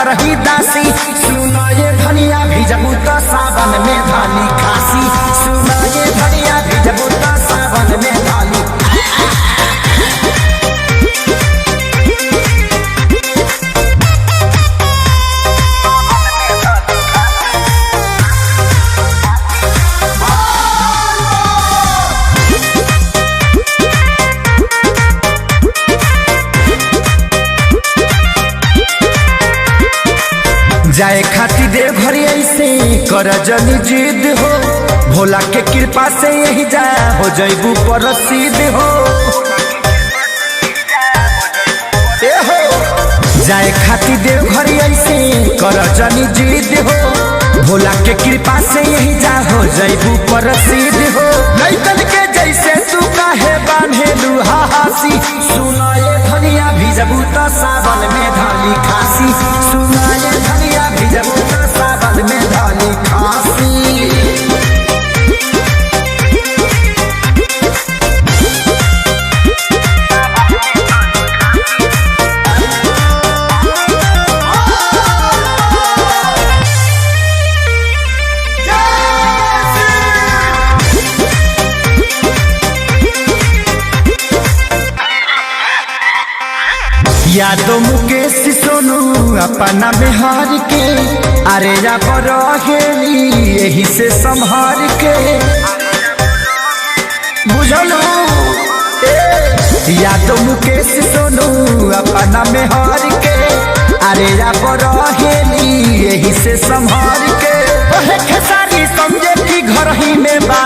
रही दासी। सुनो ये धनिया भिजबू तो सावन में धानी खासी। सुनो ये धनिया भिजबू तो सावन में धानी। जाए खाती दे भरी ऐसे कर जनी जिद हो। भोला के कृपा से यही जा हो जैबू प्रसिद्ध हो। जाए खाती दे भरी ऐसे कर जनी जिद हो। भोला के कृपा से यही जा हो जैबू प्रसिद्ध हो। लइकन के जैसे तू काहे बांधे लुहासी। सुनो ये धनिया भिजबू तो सावन में धानी खासी। सुनो ये धनिया भिजबू तो सावन में धानी खासी। यादव मुकेश सोनू अपना बिहार के अरे जा रहेली यही से संहार के बुझलो। यादव मुकेश सोनू अपना बिहार के अरे जा रहेली यही से संहार के। खेसारी समझे कि घर ही में बा